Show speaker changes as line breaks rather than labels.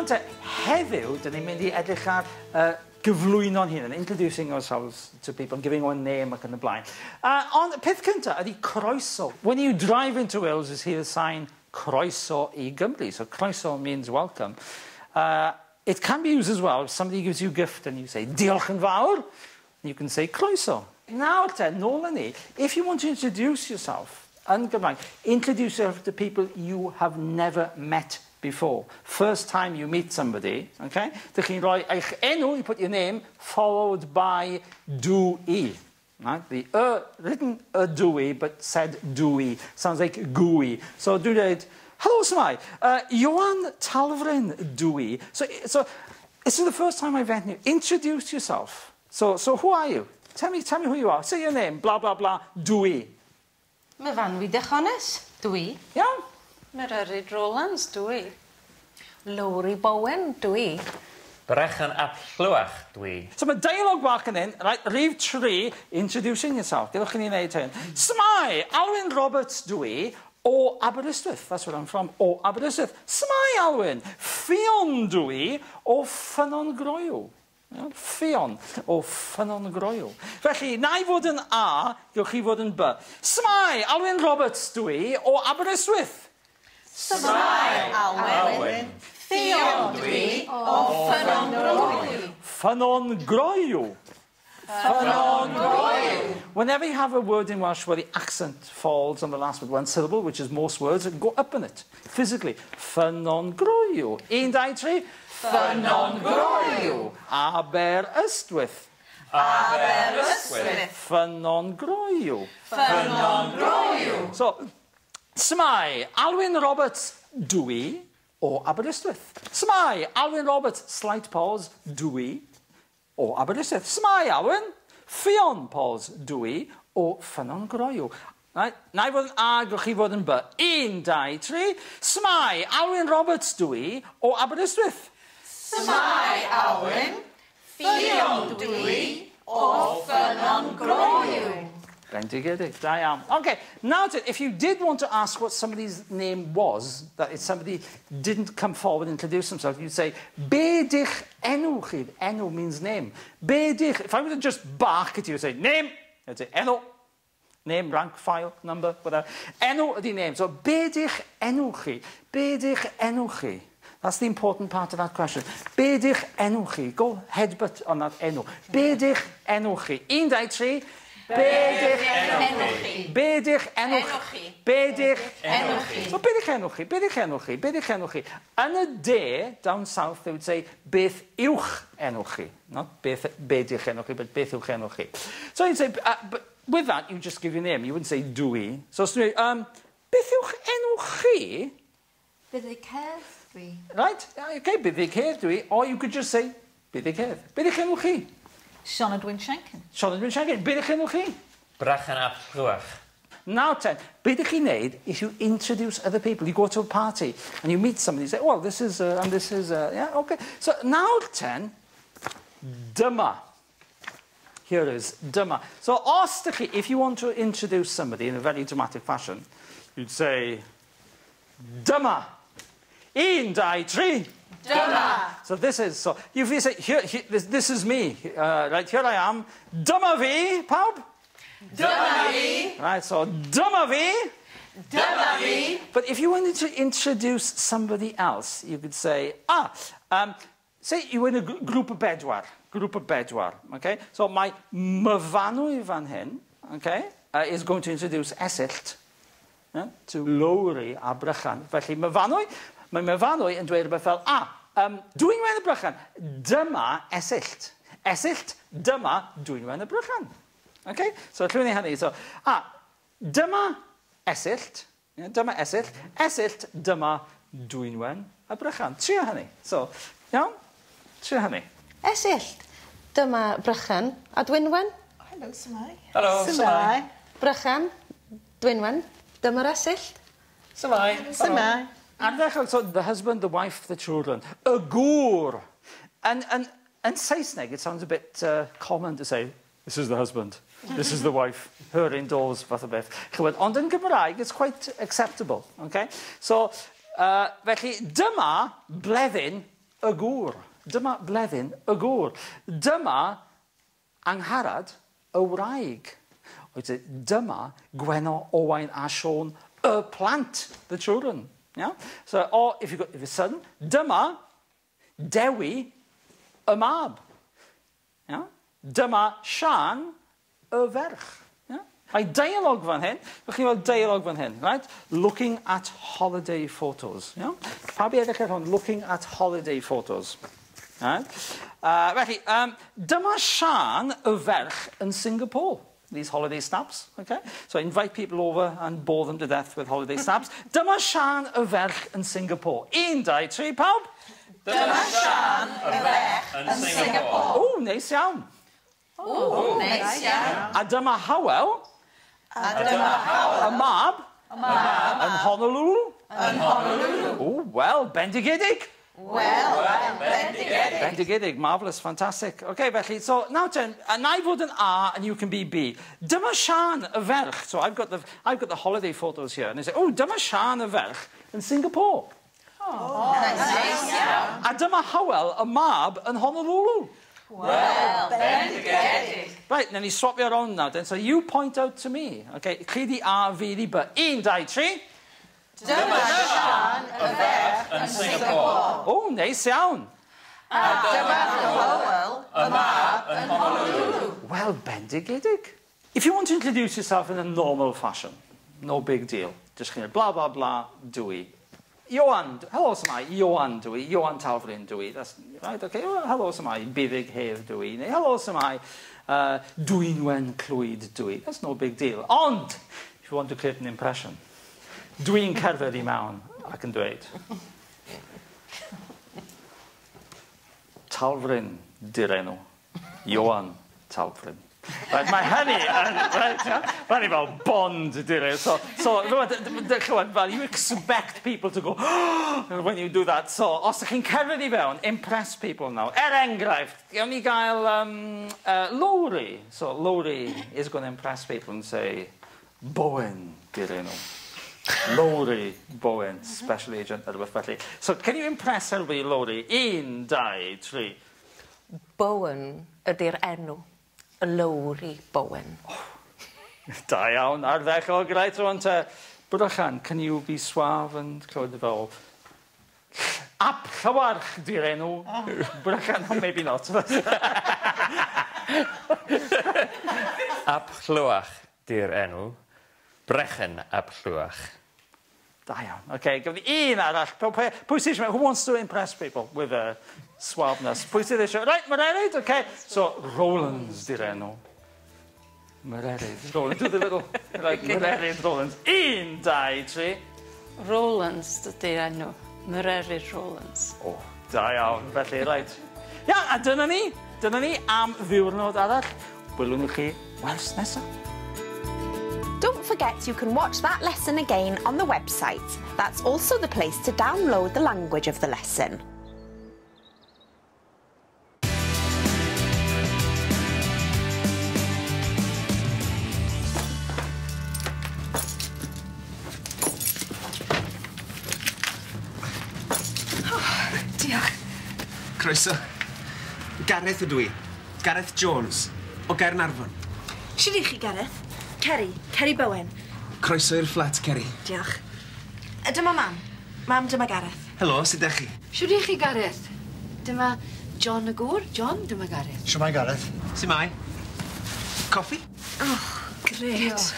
Nawr te, heddiw, dyn ni'n mynd I edrych ar gyflwyno'n hun, introducing ourselves to people, giving our name ac yn y blaen. Ond peth cyntaf ydy croeso. When you drive into Wales, you see the sign croeso I Gymru. So croeso means welcome. It can be used as well if somebody gives you a gift and you say diolch yn fawr. You can say croeso. Nawr te, nôl yn ni, if you want to introduce yourself yn Gymraeg, introduce yourself to people you have never met before. First time you meet somebody, okay? Dych chi'n rhoi eich enw, you put your name, followed by dwi. Right? The written dwi, but said dwi. Sounds like gooey. So do that. Hello, Smai. Ioan Talfryn dwi. So this is the first time I've met you. Introduce yourself. So who are you? Tell me who you are. Say your name. Blah, blah, blah. Dwi.
Mae fan fi dychones, dwi.
Yeah?
Mae'r Erid Rolands, dwi. Lowry Bowen, dwi.
Brechan ap llwach, dwi.
So mae dialogue bach yn hyn, right, rhif 3, introducing yourself. Gydwch chi ni wneud hyn. Smai, Alwyn Roberts dwi, o Aberystwyth. That's where I'm from, o Aberystwyth. Smai, Alwyn, Fion dwi, o Ffynon Groew. Fion, o Ffynon Groew. Felly, na I fod yn A, gewch chi fod yn B. Smai, Alwyn Roberts dwi, o Aberystwyth.
Smai, Alwyn. Fion dwi, o Ffynon Groew.
Ffynon Groew.
Ffynon Groew.
Whenever you have a word in Welsh where the accent falls on the last with one syllable, which is most words, go up in it, physically. Ffynon Groew. 1, 2, 3. Ffynon Groew. Aberystwyth.
Aberystwyth.
Ffynon Groew.
Ffynon Groew.
So, Smai, Alwyn Roberts dwi, o Aberystwyth. Smai, Alwyn Roberts, slight pause, dwi, o Aberystwyth. Smai, Alwyn, Fion, pause, dwi, o Ffynon Groew. Right? Na I fod yn A, gwch chi fod yn B. 1, 2, 3. Smai, Alwyn Roberts dwi, o Aberystwyth.
Smai, Alwyn. Fion dwi, o Ffynon Groew.
Bendigedig, da iawn. Okay, now if you did want to ask what somebody's name was, that if somebody didn't come forward and introduce themselves, you'd say, be dich enw chi? Enw means name. Be dich, if I were to just bark at you, say, name, I'd say, enw. Name, rank, file, number, whatever. Enw ydi name. So, be dich enw chi? Be dich enw chi? That's the important part of that question. Be dich enw chi? Go headbutt on that enw. Be dich enw chi? 1, 2, 3. Bedych enwchi. Bedych enwchi. Bedych enwchi. So bedych enwchi, bedych enwchi, bedych enwchi. Yn y de, down south, they would say beth uwch enwchi. Not bedych enwchi, but beth uwch enwchi. So you'd say, but with that, you just give your name. You wouldn't say dwi. So beth uwch enwchi?
Byddig cerdd dwi.
Right, okay, byddig cerdd dwi. Or you could just say byddig cerdd. Byddig enwchi.
Sean Edwin Shankin.
Sean Edwin Shankin. Bydych enw chi?
Brechan ap llwach.
Now, be ydych chi'n neud is you introduce other people. You go to a party and you meet somebody. You say, well, this is, and this is, yeah, okay. So now, dyma. Here is dyma. So, os ydych chi, if you want to introduce somebody in a very dramatic fashion, you'd say, dyma. 1, 2, 3.
Dyma.
So this is, so if you say, here this is me, right, here I am. Dyma fi, pawb?
Dyma fi.
Right, so dyma fi.
Dyma fi.
But if you wanted to introduce somebody else, you could say, say you're in a group of bedwar, okay? So my myfanwy fan hyn, okay, is going to introduce Esillt, to Lowry a Brychan. Felly myfanwy, mae myfanwy yn dweud rhywbeth fel, dwi'n wen y Brychan, dyma Esillt. Esillt, dyma dwi'n wen y Brychan. Okay? So, llwy'n ei hynny. So, dyma Esillt, dyma Esillt, Esillt, dyma dwi'n wen y Brychan. Trio hynny. So, iawn? Trio hynny.
Esillt, dyma Brychan a Dwynwen.
Hello, Smai.
Helo,
Smai.
Brychan, Dwynwen, dyma'r Esillt.
Smai.
Smai.
And so the husband, the wife, the children. Y gŵr. And in Saesneg, it sounds a bit common to say, this is the husband, this is the wife, her indoors, fath o beth. Ond in Gymraeg, it's quite acceptable, okay? So, felly, dyma bleddyn y gŵr. Dyma bleddyn y gŵr. Dyma angharad y wraig. Dyma Gweno, Owain a Siôn y plant, the children. Yeah? So, or if you've a son, dyma Dewi y mab. Yeah? Dyma Sian y ferch. Yeah? Mae dialogue fan hyn. Rwy'ch chi'n gweld dialogue fan hyn, right? Looking at holiday photos. Yeah? Pa bi edrych ar hwn? Looking at holiday photos. Right? Felly, dyma Sian y ferch yn Singapore. These holiday snaps, okay? So I invite people over and bore them to death with holiday snaps. Dyma Sian y ferch yn Singapore. 1, 2, 3, pawb?
Dyma Sian y ferch yn Singapore.
O, neis iawn.
O, neis iawn.
A dyma Hywel.
A dyma Hywel.
Y mab. Yn Honolulu.
Yn Honolulu.
O, wel, bendigedig.
Wel, bendigedig.
Bendigedig, marvellous, fantastic. Okay, felly, so now then, and I fod yn A and you can be B. Dyma Sian y ferch. So I've got the holiday photos here. And they say, oh, dyma Sian y ferch in Singapore.
Oh, nice iawn.
A dyma Hywel y mab yn Honolulu.
Wel, bendigedig.
Right, then you swap you around now then. So you point out to me. Okay, chi di A, fi di B. 1, 2, 3.
Dyma Sian y ferch yn Singapore.
O, neis iawn.
A dyma Hywel y mab yn Honolulu.
Well, bendigedig. If you want to introduce yourself in a normal fashion, no big deal. Just blah, blah, blah, dwi. Ioan, hello samai, Ioan dwi, Ioan Talfryn dwi. That's right, okay. Well, hello samai, Byddeg hef dwi. Hello samai, Dwynwen Clwyd dwi. That's no big deal. Ond, if you want to create an impression, dwi'n cerdded I mewn ac yn dweud. Talfryn di'r enw. Ioan Talfryn. Right, mae hynny yn, right, mae hynny fel bond di'r enw. So, you expect people to go, when you do that. So, os ydych chi'n cerdded I fewn, impress people now. Enghraifft, gawn ni gael Lowry. So, Lowry is going to impress people and say, Bowen di'r enw. Lowry Bowen, special agent ar rhywbeth felly. So, can you impress everybody, Lowry? 1, 2, 3.
Bowen ydy'r enw. Y Lowry Bowen.
Da iawn, ardderchog. Right, rwan te, Brychan, can you be suave and clywed fel... Ap Llawarch di'r enw. Brychan, maybe not.
Ap Llwach di'r enw. Brechen ap Llwach.
Da iawn. Okay, gyda ni un arall. Pwy sy'n who wants to impress people with suaveness? Pwy sy'n eisiau? Right, Mererid, okay. So, Rollins di'r enw. Mererid, Rollins. Do the little, like, Mererid, Rollins. 1, 2, 3.
Rollins ydy'r enw. Mererid Rollins.
O, da iawn. Felly, right. Ia, a dyna ni. Dyna ni am ddiwrnod arall. Welwn i chi wers nesaf.
Don't forget you can watch that lesson again on the website. That's also the place to download the language of the lesson.
Diolch. Croeso. Gareth ydw I. Gareth Jones. O Gaernarfon.
Siwr I chi, Gareth? Ceri Bowen.
Croeso i'r fflat, Ceri.
Diolch. Dyma mam. Mam, dyma Gareth.
Helo, sut ydych chi?
Siwr I chi, Gareth? Dyma John y gŵr. John, dyma Gareth.
Siwmai Gareth.
Sut mai? Coffi?
Oh, gret.